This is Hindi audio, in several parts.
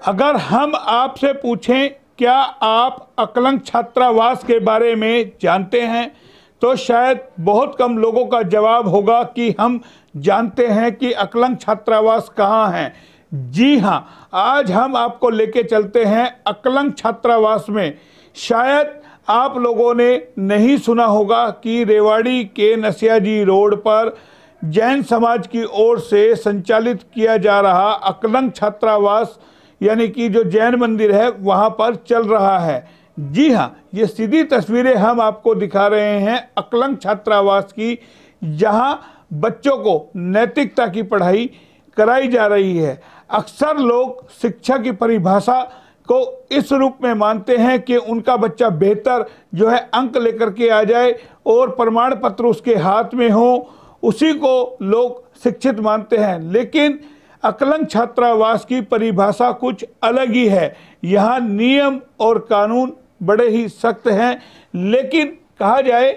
अगर हम आपसे पूछें क्या आप अकलंक छात्रावास के बारे में जानते हैं, तो शायद बहुत कम लोगों का जवाब होगा कि हम जानते हैं कि अकलंक छात्रावास कहाँ है। जी हाँ, आज हम आपको लेके चलते हैं अकलंक छात्रावास में। शायद आप लोगों ने नहीं सुना होगा कि रेवाड़ी के नसियाजी रोड पर जैन समाज की ओर से संचालित किया जा रहा अकलंक छात्रावास यानी कि जो जैन मंदिर है वहाँ पर चल रहा है। जी हाँ, ये सीधी तस्वीरें हम आपको दिखा रहे हैं अकलंक छात्रावास की, जहाँ बच्चों को नैतिकता की पढ़ाई कराई जा रही है। अक्सर लोग शिक्षा की परिभाषा को इस रूप में मानते हैं कि उनका बच्चा बेहतर जो है अंक लेकर के आ जाए और प्रमाण पत्र उसके हाथ में हो, उसी को लोग शिक्षित मानते हैं। लेकिन अकलंक छात्रावास की परिभाषा कुछ अलग ही है। यहाँ नियम और कानून बड़े ही सख्त हैं, लेकिन कहा जाए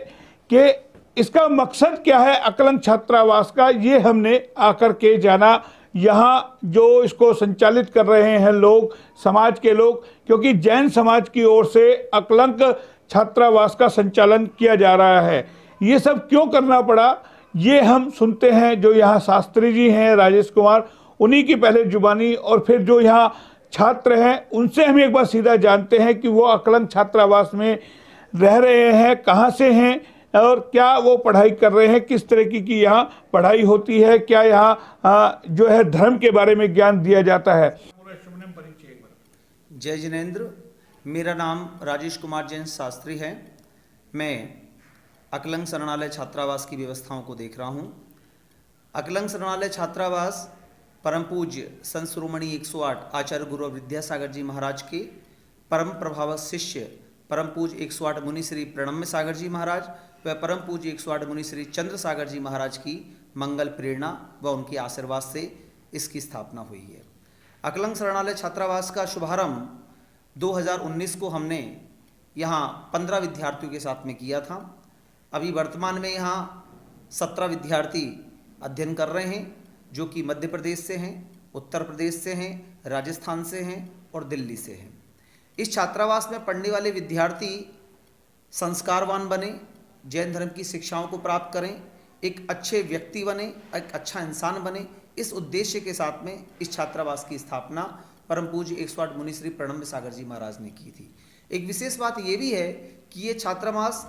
कि इसका मकसद क्या है अकलंक छात्रावास का, ये हमने आकर के जाना। यहाँ जो इसको संचालित कर रहे हैं लोग, समाज के लोग, क्योंकि जैन समाज की ओर से अकलंक छात्रावास का संचालन किया जा रहा है। ये सब क्यों करना पड़ा, ये हम सुनते हैं। जो यहाँ शास्त्री जी हैं राजेश कुमार, उन्हीं की पहले जुबानी, और फिर जो यहाँ छात्र हैं उनसे हम एक बार सीधा जानते हैं कि वो अकलंक छात्रावास में रह रहे हैं, कहाँ से हैं और क्या वो पढ़ाई कर रहे हैं, किस तरीके की यहाँ पढ़ाई होती है, क्या यहाँ जो है धर्म के बारे में ज्ञान दिया जाता है। जय जिनेंद्र, मेरा नाम राजेश कुमार जैन शास्त्री है। मैं अकलंक शरणालय छात्रावास की व्यवस्थाओं को देख रहा हूँ। अकलंक शरणालय छात्रावास परम पूज्य संत शिरोमणि 108 आचार्य गुरु विद्यासागर जी महाराज के परम प्रभाव शिष्य परम पूज्य 108 मुनि श्री प्रणम्य सागर जी महाराज व परम पूज्य 108 मुनि श्री चंद्र सागर जी महाराज की मंगल प्रेरणा व उनके आशीर्वाद से इसकी स्थापना हुई है। अकलंक शरणालय छात्रावास का शुभारंभ 2019 को हमने यहाँ 15 विद्यार्थियों के साथ में किया था। अभी वर्तमान में यहाँ 17 विद्यार्थी अध्ययन कर रहे हैं, जो कि मध्य प्रदेश से हैं, उत्तर प्रदेश से हैं, राजस्थान से हैं और दिल्ली से हैं। इस छात्रावास में पढ़ने वाले विद्यार्थी संस्कारवान बने, जैन धर्म की शिक्षाओं को प्राप्त करें, एक अच्छे व्यक्ति बने, एक अच्छा इंसान बने। इस उद्देश्य के साथ में इस छात्रावास की स्थापना परम पूज्य 108 मुनि श्री प्रणम्य सागर जी महाराज ने की थी। एक विशेष बात ये भी है कि ये छात्रावास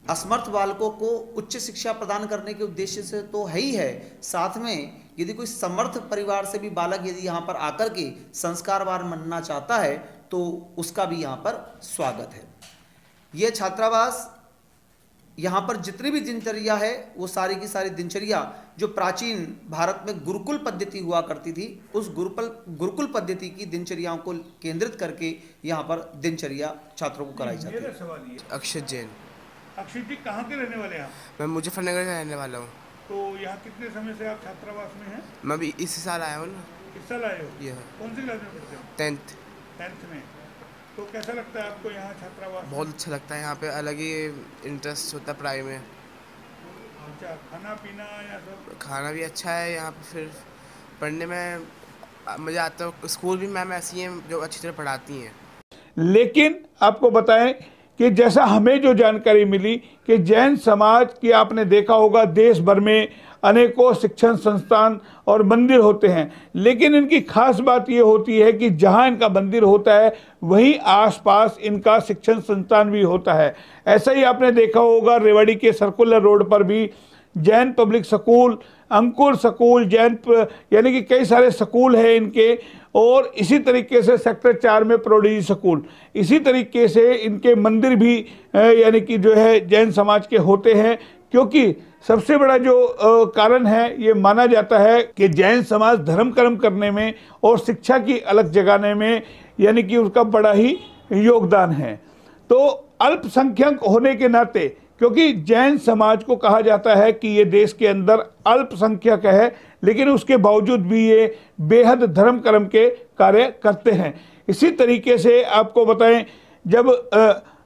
असमर्थ बालकों को उच्च शिक्षा प्रदान करने के उद्देश्य से तो है ही है, साथ में यदि कोई समर्थ परिवार से भी बालक यदि यहाँ पर आकर के संस्कारवान बनना चाहता है तो उसका भी यहाँ पर स्वागत है। यह छात्रावास यहाँ पर जितनी भी दिनचर्या है वो सारी की सारी दिनचर्या जो प्राचीन भारत में गुरुकुल पद्धति हुआ करती थी, उस गुरुकुल पद्धति की दिनचर्याओं को केंद्रित करके यहाँ पर दिनचर्या छात्रों को कराई जाती है। अक्षत जैन। अक्षित जी कहाँ के रहने वाले हैं आप? मैं मुजफ्फरनगर का रहने वाला हूँ। तो यहाँ कितने समय से आप छात्रावास में हैं? मैं भी इसी साल आया हूँ ना। इस साल आए हो? ये कौन सी क्लास में पढ़ते हो? 10th में। तो कैसा लगता है आपको यहाँ छात्रावास? बहुत अच्छा लगता है, यहाँ पे अलग ही इंटरेस्ट होता है पढ़ाई में। अच्छा, खाना पीना या सब? खाना भी अच्छा है यहाँ पे, फिर पढ़ने में मज़ा आता है। स्कूल भी मैम ऐसी हैं जो अच्छी तरह पढ़ाती हैं। लेकिन आपको बताएं कि जैसा हमें जो जानकारी मिली कि जैन समाज की आपने देखा होगा देश भर में अनेकों शिक्षण संस्थान और मंदिर होते हैं, लेकिन इनकी खास बात ये होती है कि जहां इनका मंदिर होता है वहीं आसपास इनका शिक्षण संस्थान भी होता है। ऐसा ही आपने देखा होगा रेवाड़ी के सर्कुलर रोड पर भी जैन पब्लिक स्कूल, अंकुर स्कूल, जैन यानी कि कई सारे स्कूल हैं इनके, और इसी तरीके से सेक्टर 4 में प्रोडिजी स्कूल, इसी तरीके से इनके मंदिर भी यानी कि जो है जैन समाज के होते हैं। क्योंकि सबसे बड़ा जो कारण है ये माना जाता है कि जैन समाज धर्म कर्म करने में और शिक्षा की अलग जगाने में यानी कि उसका बड़ा ही योगदान है। तो अल्पसंख्यक होने के नाते, क्योंकि जैन समाज को कहा जाता है कि ये देश के अंदर अल्पसंख्यक है, लेकिन उसके बावजूद भी ये बेहद धर्म कर्म के कार्य करते हैं। इसी तरीके से आपको बताएं, जब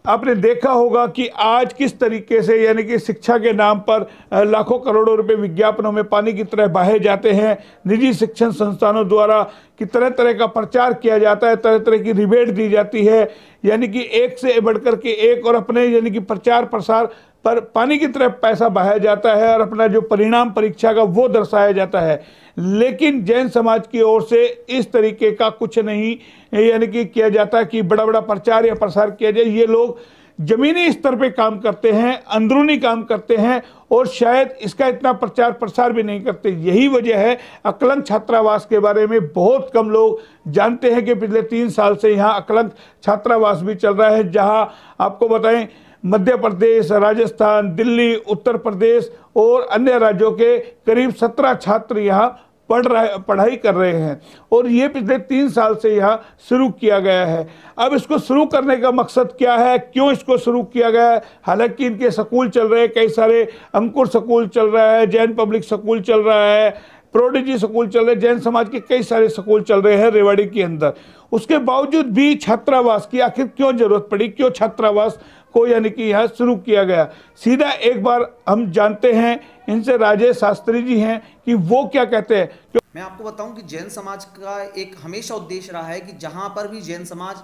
आपने देखा होगा कि आज किस तरीके से यानी कि शिक्षा के नाम पर लाखों करोड़ों रुपए विज्ञापनों में पानी की तरह बहाए जाते हैं। निजी शिक्षण संस्थानों द्वारा कि तरह तरह का प्रचार किया जाता है, तरह तरह की रिबेट दी जाती है, यानी कि एक से बढ़कर के एक, और अपने यानी कि प्रचार प्रसार पर पानी की तरह पैसा बहाया जाता है और अपना जो परिणाम परीक्षा का वो दर्शाया जाता है। लेकिन जैन समाज की ओर से इस तरीके का कुछ नहीं यानी कि किया जाता कि बड़ा बड़ा प्रचार या प्रसार किया जाए। ये लोग जमीनी स्तर पे काम करते हैं, अंदरूनी काम करते हैं और शायद इसका इतना प्रचार प्रसार भी नहीं करते। यही वजह है अकलंक छात्रावास के बारे में बहुत कम लोग जानते हैं कि पिछले 3 साल से यहाँ अकलंक छात्रावास भी चल रहा है, जहाँ आपको बताएं मध्य प्रदेश, राजस्थान, दिल्ली, उत्तर प्रदेश और अन्य राज्यों के करीब 17 छात्र यहाँ पढ़ाई कर रहे हैं और ये पिछले 3 साल से यहाँ शुरू किया गया है। अब इसको शुरू करने का मकसद क्या है, क्यों इसको शुरू किया गया है? हालांकि इनके स्कूल चल रहे हैं, कई सारे अंकुर स्कूल चल रहा है, जैन पब्लिक स्कूल चल रहा है, प्रोडिजी स्कूल चल रहे हैं, जैन समाज के कई सारे स्कूल चल रहे हैं रेवाड़ी के अंदर। उसके बावजूद भी छात्रावास की आखिर क्यों जरूरत पड़ी, क्यों छात्रावास को यानी कि यहाँ शुरू किया गया? सीधा एक बार हम जानते हैं इनसे, राजेश शास्त्री जी हैं, कि वो क्या कहते हैं। मैं आपको बताऊं कि जैन समाज का एक हमेशा उद्देश्य रहा है कि जहां पर भी जैन समाज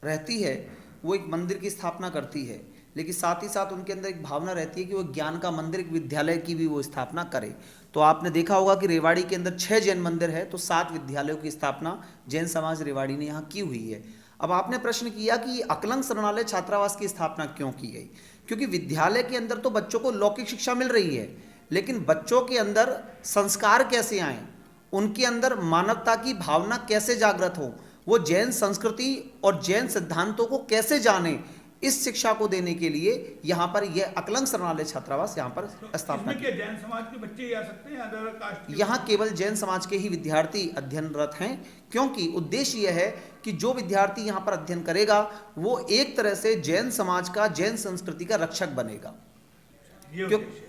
रहती है वो एक मंदिर की स्थापना करती है, लेकिन साथ ही साथ उनके अंदर एक भावना रहती है कि वो ज्ञान का मंदिर, एक विद्यालय की भी वो स्थापना करे। तो आपने देखा होगा कि रेवाड़ी के अंदर 6 जैन मंदिर है, तो 7 विद्यालयों की स्थापना जैन समाज रेवाड़ी ने यहाँ की हुई है। अब आपने प्रश्न किया कि अकलंक शरणालय छात्रावास की स्थापना क्यों की गई? क्योंकि विद्यालय के अंदर तो बच्चों को लौकिक शिक्षा मिल रही है, लेकिन बच्चों के अंदर संस्कार कैसे आए, उनके अंदर मानवता की भावना कैसे जागृत हो, वो जैन संस्कृति और जैन सिद्धांतों को कैसे जाने, इस शिक्षा को देने के लिए यहाँ पर यह अकलंक शरणालय छात्रावास यहाँ पर स्थापना की। जैन समाज के बच्चे आ सकते हैं, अदर कास्ट के? यहाँ केवल जैन समाज के ही विद्यार्थी अध्ययनरत हैं, क्योंकि उद्देश्य यह है कि जो विद्यार्थी यहाँ पर अध्ययन करेगा वो एक तरह से जैन समाज का, जैन संस्कृति का रक्षक बनेगा।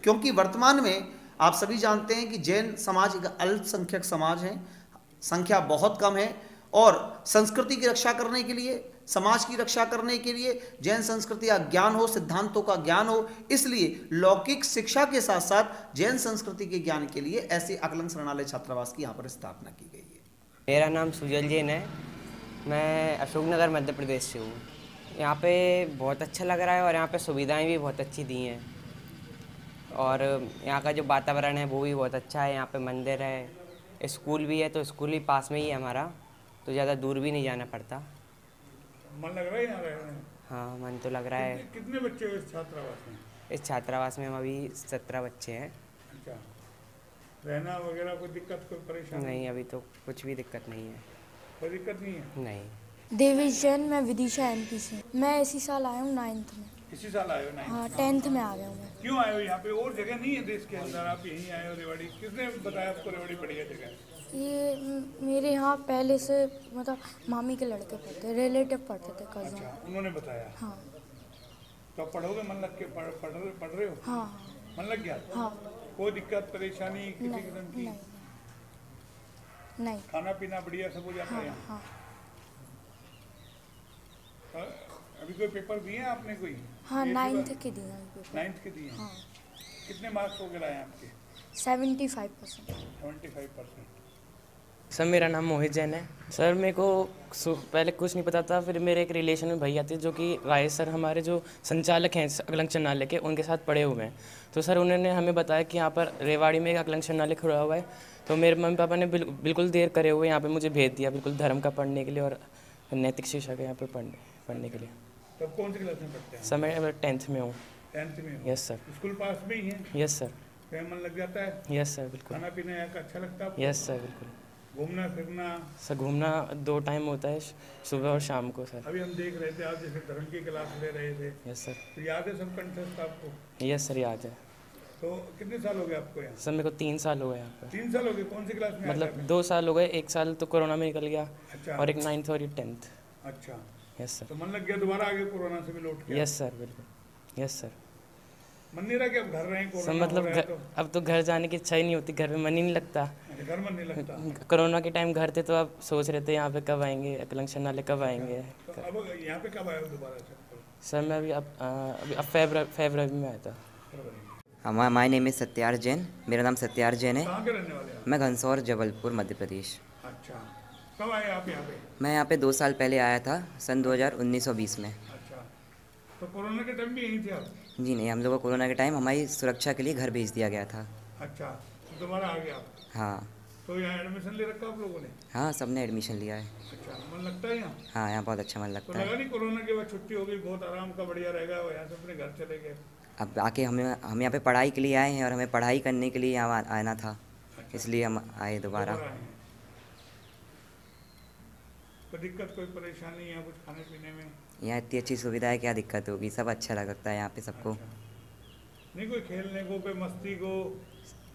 क्योंकि वर्तमान में आप सभी जानते हैं कि जैन समाज एक अल्पसंख्यक समाज है, संख्या बहुत कम है, और संस्कृति की रक्षा करने के लिए, समाज की रक्षा करने के लिए, जैन संस्कृति का ज्ञान हो, सिद्धांतों का ज्ञान हो, इसलिए लौकिक शिक्षा के साथ साथ जैन संस्कृति के ज्ञान के लिए ऐसे अकलंक शरणालय छात्रावास की यहाँ पर स्थापना की गई है। मेरा नाम सुजल जैन है, मैं अशोकनगर मध्य प्रदेश से हूँ। यहाँ पे बहुत अच्छा लग रहा है और यहाँ पे सुविधाएं भी बहुत अच्छी दी हैं और यहाँ का जो वातावरण है वो भी बहुत अच्छा है। यहाँ पे मंदिर है, स्कूल भी है, तो स्कूल भी पास में ही है हमारा, तो ज़्यादा दूर भी नहीं जाना पड़ता। मन लग रहा है यहाँ रहने में? हाँ, मन तो लग रहा है। कितने बच्चे हैं इस छात्रावास में? इस छात्रावास में हम अभी 17 बच्चे हैं। अच्छा, रहना वगैरह कोई दिक्कत, कोई परेशानी? नहीं, अभी तो कुछ भी दिक्कत नहीं है। कोई दिक्कत नहीं है? नहीं। देवेश जैन, मैं विदिशा एमपी से। मैं इसी साल आया हूँ 9th में। इसी साल आए हो? 9th? हाँ, 10th में आ गया हूँ मैं। क्यों आए हो यहाँ पे? और जगह नहीं है देश के अंदर, आप यहीं आए हो रेवाड़ी? किसने बताया आपको रेवाड़ी बढ़िया जगह है? ये मेरे यहाँ पहले से मतलब मामी के लड़के पढ़ते, रिलेटिव पढ़ते थे, कज़न। अच्छा, उन्होंने बताया? हाँ। तो आप पढ़ोगे, मन लग के पढ़ रहे हो? हाँ। मन लग गया? हाँ। कोई दिक्कत परेशानी किसी किस्म की? नहीं। खाना पीना बढ़िया सब हो जाता है? हाँ। अभी कोई पेपर दिए हैं आपने कोई? हाँ, 9th के दिए हैं पेपर। 9th के दिए? हाँ। कितने मार्क्स वगैरह आए आपके? 75%। 75%। सर, मेरा नाम मोहित जैन है। सर, मेरे को पहले कुछ नहीं पता था, फिर मेरे एक रिलेशन में भैया थे जो कि राय सर हमारे जो संचालक हैं अकलंक शरणालय के, उनके साथ पढ़े हुए हैं। तो सर उन्होंने हमें बताया कि यहाँ पर रेवाड़ी में एक अकलंक शरणालय खुला हुआ है। तो मेरे मम्मी पापा ने बिल्कुल देर करे हुए यहाँ पे मुझे भेज दिया, बिल्कुल धर्म का पढ़ने के लिए और नैतिक शिक्षा के यहाँ पे पढ़ने के लिए। तो कौन सी क्लास में पढ़ते हैं? सर, मैं 10th में हूँ। 10th में हो? Yes sir. स्कूल पास में ही है? Yes sir. मन लग जाता है? यस सर, बिल्कुल। खाना पीना यहाँ का अच्छा लगता है? यस सर, बिल्कुल। घूमना फिरना? सर, घूमना 2 टाइम होता है, सुबह और शाम को सर। अभी हम देख रहे थे आप जैसे धर्म की क्लास ले रहे थे। Yes sir. तो याद है सब कंटेस्ट आपको? यस सर, याद है। तो कितने साल हो गए आपको यहाँ? सर, मेरे को 3 साल हो गए यहाँ पर। 3 साल हो गए? कौन सी क्लास में? मतलब 2 साल हो गए, 1 साल तो कोरोना में निकल गया। अच्छा। और एक 9th और एक 10th। अच्छा। Yes sir. तो मन लग गया दोबारा आगे कोरोना से भी लौट गया? यस सर, बिल्कुल। Yes sir. मन नहीं रहा कि अब घर रहें? सर, मतलब अब तो घर जाने की इच्छा ही नहीं होती, घर में मन ही नहीं लगता। घर मन नहीं लगता? कोरोना के टाइम घर थे तो अब सोच रहे थे यहाँ पे कब आएंगे, अकलंक शरणालय कब आएंगे। तो अब यहाँ पे कब आए हो दोबारा? सर मैं अभी फरवरी में आया था। My name is Satyar Jain. मेरा नाम सत्यार जैन है। कहाँ के रहने वाले हैं मैं घनसौर जबलपुर मध्य प्रदेश। आप? अच्छा, कब आए आप यहाँ पे? मैं यहाँ पे 2 साल पहले आया था, सन 2019-20 में। अच्छा, तो कोरोना के टाइम भी यहीं थे आप? जी नहीं, हम लोग को कोरोना के टाइम हमारी सुरक्षा के लिए घर भेज दिया गया था। अच्छा, तो दोबारा आ गया आप? हाँ। तो यहाँ एडमिशन ले रखा आप लोगों ने? हाँ, सबने एडमिशन लिया है। अच्छा, मन लगता है यहाँ? हाँ, यहाँ बहुत अच्छा मन तो लगता है। लगा नहीं कोरोना के बाद छुट्टी हो गई, बहुत आराम का बढ़िया रहेगा, और यहाँ से अपने घर चले गए? अब आके हम यहाँ पे पढ़ाई के लिए आए हैं और हमें पढ़ाई करने के लिए यहाँ आना था, इसलिए हम आए दोबारा। आए हैं। तो दिक्कत कोई परेशानी यहाँ कुछ खाने पीने में? यहाँ इतनी अच्छी सुविधा है, क्या दिक्कत होगी, सब अच्छा लगता है यहाँ पे सबको। नहीं कोई खेलने को, कोई मस्ती को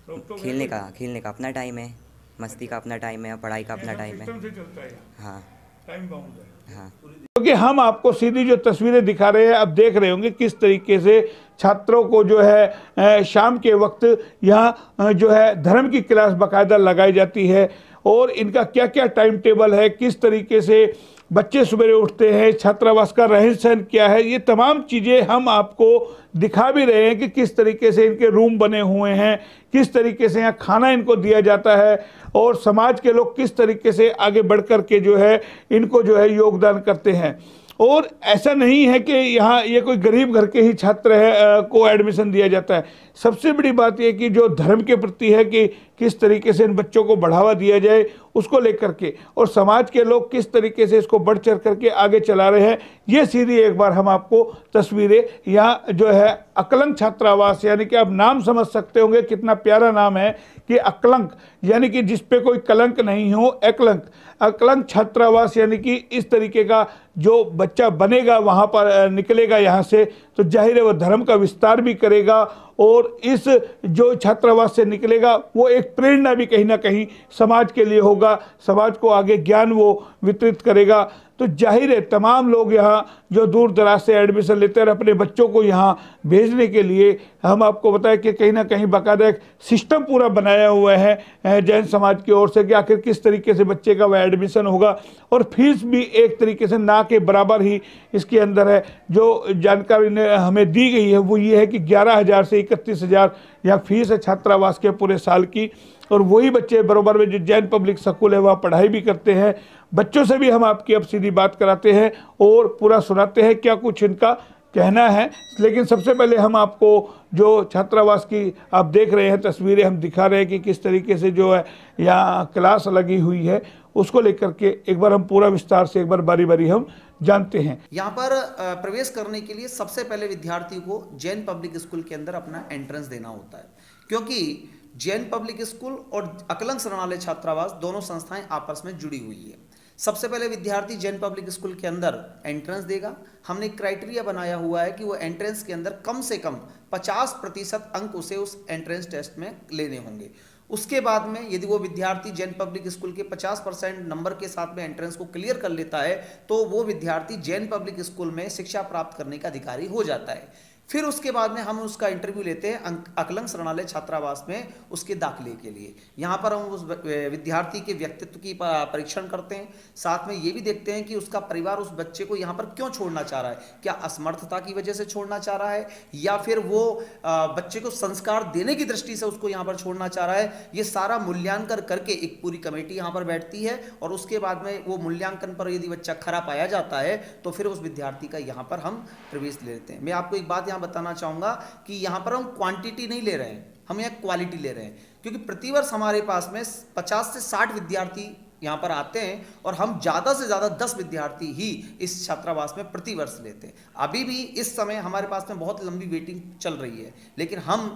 रोक टोक है खेलने कोई? का अपना टाइम है, मस्ती का अपना टाइम है और पढ़ाई का अपना ये सब टाइम है। सिस्टम से चलता है यहाँ, हाँ टाइम बाउंड है। हाँ। क्योंकि हम आपको सीधी जो तस्वीरें दिखा रहे हैं, अब देख रहे होंगे किस तरीके से छात्रों को जो है शाम के वक्त यहाँ जो है धर्म की क्लास बाकायदा लगाई जाती है, और इनका क्या क्या टाइम टेबल है, किस तरीके से बच्चे सवेरे उठते हैं, छात्रावास का रहन सहन क्या है, ये तमाम चीज़ें हम आपको दिखा भी रहे हैं कि किस तरीके से इनके रूम बने हुए हैं, किस तरीके से यहाँ खाना इनको दिया जाता है, और समाज के लोग किस तरीके से आगे बढ़ कर के जो है इनको जो है योगदान करते हैं। और ऐसा नहीं है कि यहाँ ये कोई गरीब घर के ही छात्र है को एडमिशन दिया जाता है। सबसे बड़ी बात यह कि जो धर्म के प्रति है कि किस तरीके से इन बच्चों को बढ़ावा दिया जाए उसको लेकर के, और समाज के लोग किस तरीके से इसको बढ़ चढ़ करके आगे चला रहे हैं, ये सीधी एक बार हम आपको तस्वीरें यहाँ जो है अकलंक छात्रावास, यानी कि आप नाम समझ सकते होंगे कितना प्यारा नाम है कि अकलंक, यानी कि जिस पे कोई कलंक नहीं हो, अकलंक। अकलंक छात्रावास यानी कि इस तरीके का जो बच्चा बनेगा, वहाँ पर निकलेगा यहाँ से, तो जाहिर है वो धर्म का विस्तार भी करेगा, और इस जो छात्रावास से निकलेगा वो एक प्रेरणा भी कहीं ना कहीं समाज के लिए होगा, समाज को आगे ज्ञान वो वितरित करेगा। तो जाहिर है तमाम लोग यहाँ जो दूर दराज से एडमिशन लेते हैं और अपने बच्चों को यहाँ भेजने के लिए, हम आपको बताएं कि कहीं ना कहीं बाकायदा एक सिस्टम पूरा बनाया हुआ है जैन समाज की ओर से कि आखिर किस तरीके से बच्चे का वह एडमिशन होगा, और फीस भी एक तरीके से ना के बराबर ही इसके अंदर है। जो जानकारी ने हमें दी गई है वो ये है कि 11,000 से 31,000 यहाँ फीस है छात्रावास के पूरे साल की, और वही बच्चे बराबर में जो जैन पब्लिक स्कूल है वहाँ पढ़ाई भी करते हैं। बच्चों से भी हम आपकी अब सीधी बात कराते हैं और पूरा सुनाते हैं क्या कुछ इनका कहना है। लेकिन सबसे पहले हम आपको जो छात्रावास की आप देख रहे हैं तस्वीरें हम दिखा रहे हैं कि किस तरीके से जो है यहाँ क्लास लगी हुई है, उसको लेकर के एक बार हम पूरा विस्तार से एक बार बारी बारी हम जानते हैं। यहाँ पर प्रवेश करने के लिए सबसे पहले विद्यार्थी को जैन पब्लिक स्कूल के अंदर अपना एंट्रेंस देना होता है, क्योंकि जैन पब्लिक स्कूल और अकलंक शरणालय छात्रावास दोनों संस्थाएं आपस में जुड़ी हुई है। सबसे पहले विद्यार्थी जैन पब्लिक स्कूल के अंदर एंट्रेंस देगा। हमने क्राइटेरिया बनाया हुआ है कि वो एंट्रेंस के अंदर कम से कम 50% अंक उसे उस एंट्रेंस टेस्ट में लेने होंगे। उसके बाद में यदि वो विद्यार्थी जैन पब्लिक स्कूल के 50% नंबर के साथ में एंट्रेंस को क्लियर कर लेता है तो वो विद्यार्थी जैन पब्लिक स्कूल में शिक्षा प्राप्त करने का अधिकारी हो जाता है। फिर उसके बाद में हम उसका इंटरव्यू लेते हैं अकलंक शरणालय छात्रावास में उसके दाखिले के लिए। यहाँ पर हम उस विद्यार्थी के व्यक्तित्व की परीक्षण करते हैं, साथ में ये भी देखते हैं कि उसका परिवार उस बच्चे को यहाँ पर क्यों छोड़ना चाह रहा है, क्या असमर्थता की वजह से छोड़ना चाह रहा है या फिर वो बच्चे को संस्कार देने की दृष्टि से उसको यहाँ पर छोड़ना चाह रहा है। ये सारा मूल्यांकन करके एक पूरी कमेटी यहाँ पर बैठती है और उसके बाद में वो मूल्यांकन पर यदि बच्चा खरा पाया जाता है तो फिर उस विद्यार्थी का यहाँ पर हम प्रवेश ले लेते हैं। मैं आपको एक बात बताना चाहूंगा कि यहां पर हम क्वांटिटी नहीं ले रहे हैं, हम यहां क्वालिटी ले रहे हैं, क्योंकि प्रतिवर्ष हमारे पास में 50 से 60 विद्यार्थी यहां पर आते हैं और हम ज्यादा से ज्यादा 10 विद्यार्थी ही इस छात्रावास में प्रतिवर्ष लेते हैं। अभी भी इस समय हमारे पास में बहुत लंबी वेटिंग चल रही है, लेकिन हम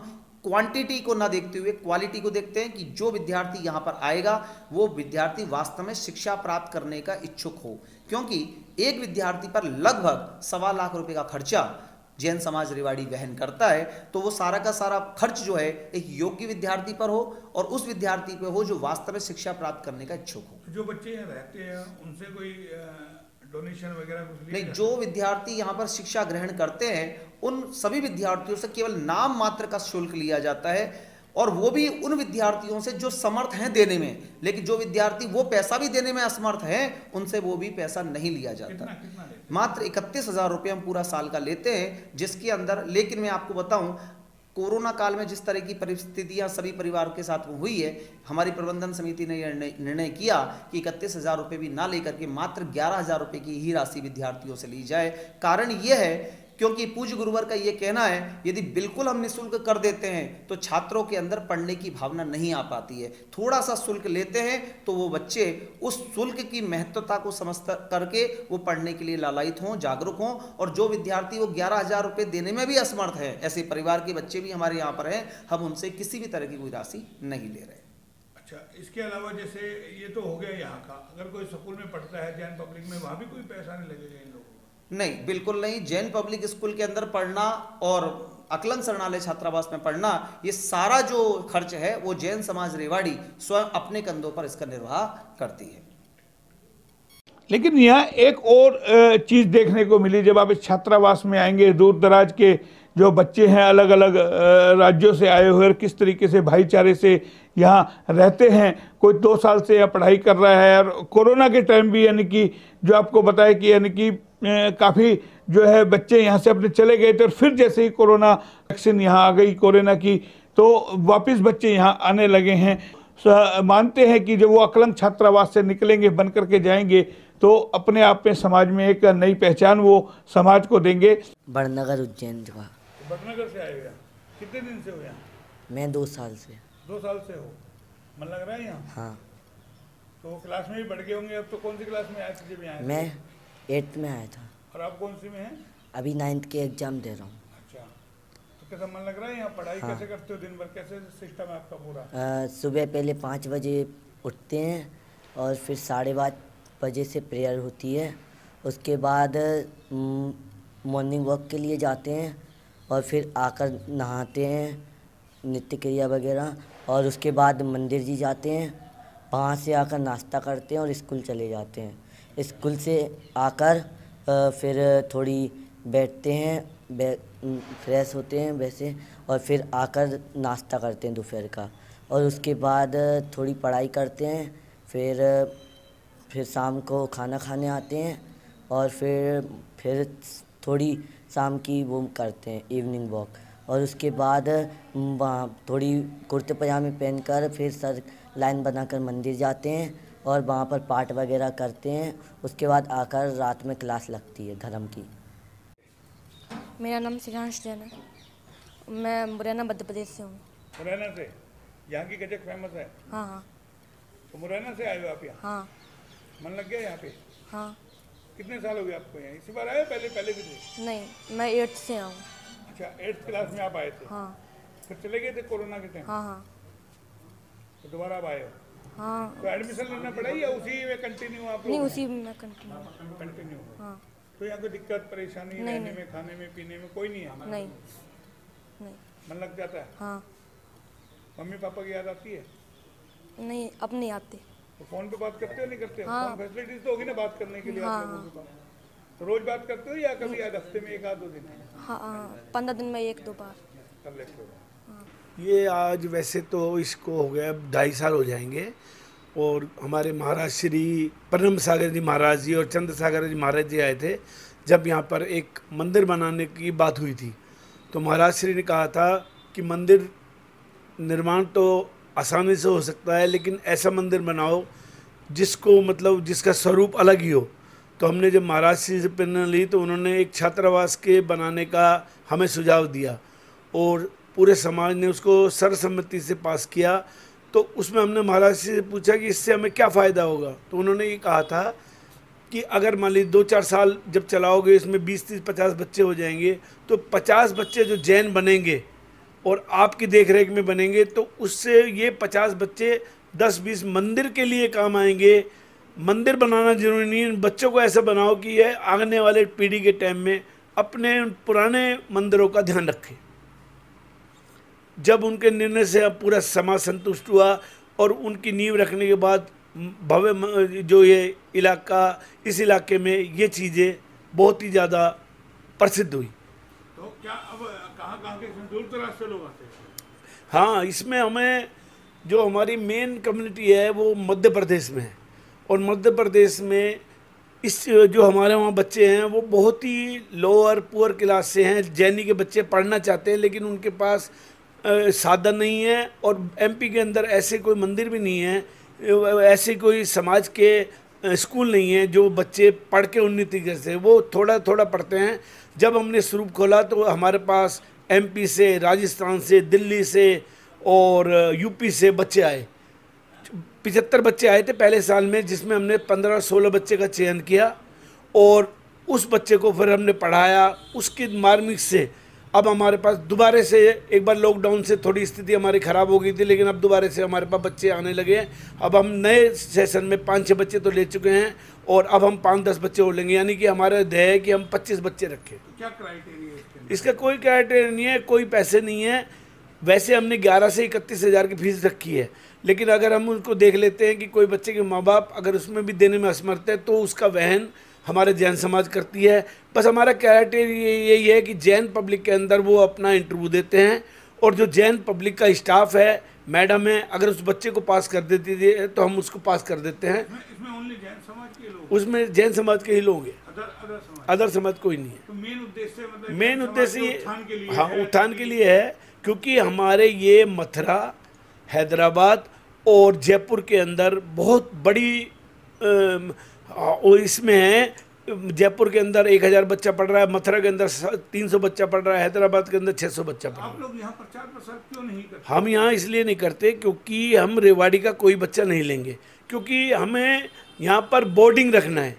क्वांटिटी को ना देखते हुए क्वालिटी को देखते हैं कि जो विद्यार्थी यहाँ पर आएगा वो विद्यार्थी वास्तव में शिक्षा प्राप्त करने का इच्छुक हो, क्योंकि एक विद्यार्थी पर लगभग 1.25 लाख रुपए का खर्चा जैन समाज रेवाड़ी वहन करता है। तो वो सारा का सारा खर्च जो है एक योग्य विद्यार्थी पर हो और उस विद्यार्थी पे हो जो वास्तव में शिक्षा प्राप्त करने का इच्छुक हो। जो बच्चे यहाँ रहते हैं उनसे कोई डोनेशन वगैरह कुछ नहीं, जो विद्यार्थी यहाँ पर शिक्षा ग्रहण करते हैं उन सभी विद्यार्थियों से केवल नाम मात्र का शुल्क लिया जाता है। और वो भी उन विद्यार्थियों से जो समर्थ हैं देने में, लेकिन जो विद्यार्थी वो पैसा भी देने में असमर्थ हैं उनसे वो भी पैसा नहीं लिया जाता। मात्र 31,000 रुपये हम पूरा साल का लेते हैं, जिसके अंदर, लेकिन मैं आपको बताऊं, कोरोना काल में जिस तरह की परिस्थितियां सभी परिवार के साथ हुई है, हमारी प्रबंधन समिति ने यह निर्णय किया कि 31,000 रुपये भी ना लेकर के मात्र 11,000 रुपये की ही राशि विद्यार्थियों से ली जाए। कारण यह है क्योंकि पूज्य गुरुवर का ये कहना है, यदि बिल्कुल हम निःशुल्क कर देते हैं तो छात्रों के अंदर पढ़ने की भावना नहीं आ पाती है। थोड़ा सा शुल्क लेते हैं तो वो बच्चे उस शुल्क की महत्वता को समझ करके वो पढ़ने के लिए लालायित हों, जागरूक हों। और जो विद्यार्थी वो 11,000 रुपये देने में भी असमर्थ है, ऐसे परिवार के बच्चे भी हमारे यहाँ पर हैं, हम उनसे किसी भी तरह की कोई राशि नहीं ले रहे। अच्छा, इसके अलावा जैसे ये तो हो गया यहाँ का, अगर कोई स्कूल में पढ़ता है जैन पब्लिक में, वहाँ भी कोई पैसा नहीं लगेगा इन लोगों को? नहीं, बिल्कुल नहीं। जैन पब्लिक स्कूल के अंदर पढ़ना और अकलंग शरणालय छात्रावास में पढ़ना, ये सारा जो खर्च है वो जैन समाज रेवाड़ी स्वयं अपने कंधों पर इसका निर्वाह करती है। लेकिन यहाँ एक और चीज़ देखने को मिली, जब आप इस छात्रावास में आएंगे, दूर दराज के जो बच्चे हैं अलग अलग राज्यों से आए हुए, किस तरीके से भाईचारे से यहाँ रहते हैं। कोई 2 साल से यहाँ पढ़ाई कर रहा है, और कोरोना के टाइम भी यानी कि जो आपको बताया कि यानी कि काफ़ी जो है बच्चे यहाँ से अपने चले गए थे, और फिर जैसे ही कोरोना वैक्सीन यहाँ आ गई कोरोना की, तो वापस बच्चे यहाँ आने लगे हैं। मानते हैं कि जब वो अकलंग छात्रावास से निकलेंगे, बन करके जाएंगे, तो अपने आप में समाज में एक नई पहचान वो समाज को देंगे। बड़नगर उज्जैन का। बड़नगर से आए हुए, कितने दिन से हो यहाँ? मैं 2 साल से। 2 साल से हो, मन लग रहा है यहाँ? हाँ। तो क्लास में भी बढ़ गए होंगे अब तो। कौन सी क्लास में आए थे जब यहाँ? मैं 8th में आया था। और आप कौन सी में हैं? अभी 9th के एग्ज़ाम दे रहा हूँ। अच्छा, तो कैसा मन लग रहा है यहाँ? पढ़ाई हाँ। कैसे करते हो दिन भर, कैसे सिस्टम है आपका पूरा? सुबह पहले 5 बजे उठते हैं और फिर 5:30 बजे से प्रेयर होती है। उसके बाद मॉर्निंग वॉक के लिए जाते हैं और फिर आकर नहाते हैं, नित्य क्रिया वगैरह, और उसके बाद मंदिर जी जाते हैं। वहाँ से आकर नाश्ता करते हैं और स्कूल चले जाते हैं। स्कूल से आकर फिर थोड़ी बैठते हैं, फ्रेश होते हैं वैसे, और फिर आकर नाश्ता करते हैं दोपहर का, और उसके बाद थोड़ी पढ़ाई करते हैं। फिर शाम को खाना खाने आते हैं, और फिर थोड़ी शाम की वो करते हैं इवनिंग वॉक, और उसके बाद वहाँ थोड़ी कुर्ते पजामे पहनकर फिर सर लाइन बनाकर मंदिर जाते हैं और वहाँ पर पाठ वगैरह करते हैं। उसके बाद आकर रात में क्लास लगती है धर्म की। मेरा नाम श्रीयांश जैन है, मैं मुरैना मध्य प्रदेश से हूँ। मुरैना से? यहाँ की गजक फेमस है? हाँ हाँ। तो मुरैना से आए हो आप यहाँ? हाँ। मन लग गया यहाँ पे? हाँ। कितने साल हो गए आपको यहाँ? इसी बार आए, पहले भी थे? नहीं, मैं 8th से आऊँ। अच्छा, 8th क्लास में आप आए थे? हाँ। फिर चले गए थे कोरोना के टाइम? हाँ हाँ। तो दोबारा आप आए हो? हाँ। तो एडमिशन लेना पड़ा या उसी में कंटिन्यू आप लोग? नहीं, उसी में कंटिन्यू। हाँ। तो यहाँ कोई दिक्कत परेशानी रहने में, खाने में, पीने में कोई नहीं है? नहीं। मन लग जाता है? हाँ। मम्मी पापा की याद आती है? नहीं, अब नहीं आती। तो फोन पे बात करते हो नहीं करते हो? हाँ। फोन फैसिलिटीज तो होगी ना बात करने के लिए? हाँ, आप लोगों के पास तो रोज बात करते हो या कभी हफ्ते में 1-2 दिन? हाँ, 15 दिन में 1-2 बार कर लेते हो। ये आज वैसे तो इसको हो गया 2.5 साल हो जाएंगे, और हमारे महाराज श्री परम सागर जी महाराज जी और चंद्र सागर जी महाराज जी आए थे जब यहाँ पर एक मंदिर बनाने की बात हुई थी। तो महाराज श्री ने कहा था कि मंदिर निर्माण तो आसानी से हो सकता है, लेकिन ऐसा मंदिर बनाओ जिसको मतलब जिसका स्वरूप अलग ही हो। तो हमने जब महाराज श्री से प्रेरणा ली तो उन्होंने एक छात्रावास के बनाने का हमें सुझाव दिया, और पूरे समाज ने उसको सर्वसम्मति से पास किया। तो उसमें हमने महाराज से पूछा कि इससे हमें क्या फ़ायदा होगा। तो उन्होंने ये कहा था कि अगर मान लीजिए 2-4 साल जब चलाओगे, इसमें 20-30-50 बच्चे हो जाएंगे, तो 50 बच्चे जो जैन बनेंगे और आपकी देखरेख में बनेंगे, तो उससे ये 50 बच्चे 10-20 मंदिर के लिए काम आएंगे। मंदिर बनाना जरूरी नहीं है, बच्चों को ऐसा बनाओ कि ये आने वाले पीढ़ी के टाइम में अपने पुराने मंदिरों का ध्यान रखें। जब उनके निर्णय से अब पूरा समाज संतुष्ट हुआ और उनकी नींव रखने के बाद भव्य जो ये इलाका, इस इलाके में ये चीज़ें बहुत ही ज़्यादा प्रसिद्ध हुई। तो क्या अब कहाँ के दूर दराज से लोग आते हैं? हाँ, इसमें हमें जो हमारी मेन कम्युनिटी है वो मध्य प्रदेश में है, और मध्य प्रदेश में इस जो हमारे वहाँ बच्चे हैं वो बहुत ही लोअर पुअर क्लास से हैं। जैनी के बच्चे पढ़ना चाहते हैं लेकिन उनके पास साधन नहीं है, और एमपी के अंदर ऐसे कोई मंदिर भी नहीं है, ऐसे कोई समाज के स्कूल नहीं है जो बच्चे पढ़ के उन्नति कर सकें। वो थोड़ा थोड़ा पढ़ते हैं। जब हमने स्वरूप खोला तो हमारे पास एमपी से, राजस्थान से, दिल्ली से और यूपी से बच्चे आए। 75 बच्चे आए थे पहले साल में, जिसमें हमने 15-16 बच्चे का चयन किया और उस बच्चे को फिर हमने पढ़ाया। उसके मार्मिक से अब हमारे पास दोबारा से, एक बार लॉकडाउन से थोड़ी स्थिति हमारी ख़राब हो गई थी, लेकिन अब दोबारा से हमारे पास बच्चे आने लगे हैं। अब हम नए सेशन में 5-6 बच्चे तो ले चुके हैं और अब हम 5-10 बच्चे और लेंगे, यानी कि हमारा ध्येय है कि हम 25 बच्चे रखें। क्या क्राइटेरिया है इसका? कोई क्राइटेरिया नहीं है, कोई पैसे नहीं है। वैसे हमने 11 से 31 हज़ार की फीस रखी है, लेकिन अगर हम उनको देख लेते हैं कि कोई बच्चे के माँ बाप अगर उसमें भी देने में असमर्थ है तो उसका वहन हमारे जैन समाज करती है। बस हमारा क्राइटेरिया यही है कि जैन पब्लिक के अंदर वो अपना इंटरव्यू देते हैं, और जो जैन पब्लिक का स्टाफ है, मैडम है, अगर उस बच्चे को पास कर देती है तो हम उसको पास कर देते हैं। इसमें ओनली जैन समाज के लोग? उसमें जैन समाज के ही लोग हैं, अदर समाज कोई नहीं है। तो मेन उद्देश्य मतलब मेन उद्देश्य ये उत्थान के लिए, हाँ, उत्थान के लिए है, क्योंकि हमारे ये मथुरा, हैदराबाद और जयपुर के अंदर बहुत बड़ी इसमें है। जयपुर के अंदर 1000 बच्चा पढ़ रहा है, मथुरा के अंदर 300 बच्चा पढ़ रहा है, हैदराबाद के अंदर 600 बच्चा पढ़ रहा है। आप लोग यहाँ प्रचार प्रसार क्यों नहीं करते? हम यहाँ इसलिए नहीं करते क्योंकि हम रेवाड़ी का कोई बच्चा नहीं लेंगे, क्योंकि हमें यहाँ पर बोर्डिंग रखना है।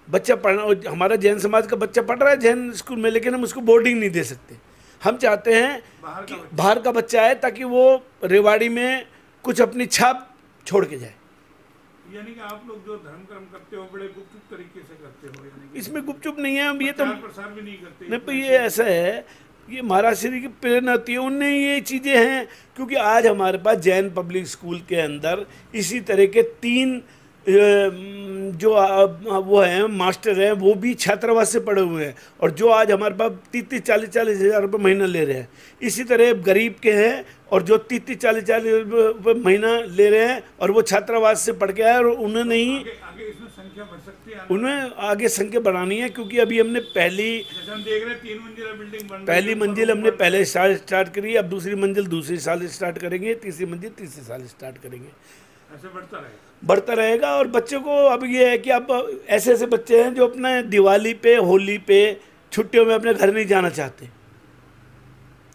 बच्चा पढ़ना, हमारा जैन समाज का बच्चा पढ़ रहा है जैन स्कूल में, लेकिन हम उसको बोर्डिंग नहीं दे सकते। हम चाहते हैं कि बाहर का बच्चा आए ताकि वो रेवाड़ी में कुछ अपनी छाप छोड़ के जाए। यानी कि आप लोग जो धर्म कर्म करते हो बड़े गुपचुप तरीके से करते हो? यानी कि इसमें गुपचुप नहीं है, हम ये तो प्रसार भी नहीं करते? नहीं, पर ये ऐसा है, ये महाराज श्री की प्रेरणा होती है, उनने ये चीज़ें हैं। क्योंकि आज हमारे पास जैन पब्लिक स्कूल के अंदर इसी तरह के 3 जो वो हैं मास्टर हैं, वो भी छात्रावास से पढ़े हुए हैं, और जो आज हमारे पास 30-40 हज़ार रुपये महीना ले रहे हैं। इसी तरह गरीब के हैं और जो 30-40 रुपये महीना ले रहे हैं, और वो छात्रावास से पढ़ के आए, और उन्होंने ही आगे इसमें संख्या बढ़ सकती है। उन्हें आगे संख्या बढ़ानी है, क्योंकि अभी हमने पहली हम देख रहे हैं 3 मंजिला बिल्डिंग बन रही है। पहली मंजिल हमने पहले साल स्टार्ट करी, अब दूसरी मंजिल दूसरे साल स्टार्ट करेंगे, तीसरी मंजिल तीसरे साल स्टार्ट करेंगे। ऐसे बढ़ता रहेगा। और बच्चों को अब ये है कि अब ऐसे ऐसे बच्चे हैं जो अपने दिवाली पे, होली पे, छुट्टियों में अपने घर नहीं जाना चाहते।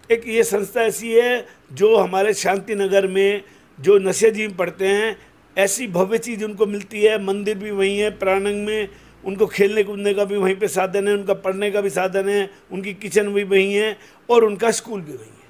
एक ये संस्था ऐसी है जो हमारे शांति नगर में जो नशे जी पढ़ते हैं, ऐसी भव्य चीज़ उनको मिलती है। मंदिर भी वहीं है प्राणंग में, उनको खेलने कूदने का भी वहीं पे साधन है, उनका पढ़ने का भी साधन है, उनकी किचन भी वहीं है और उनका स्कूल भी वहीं है।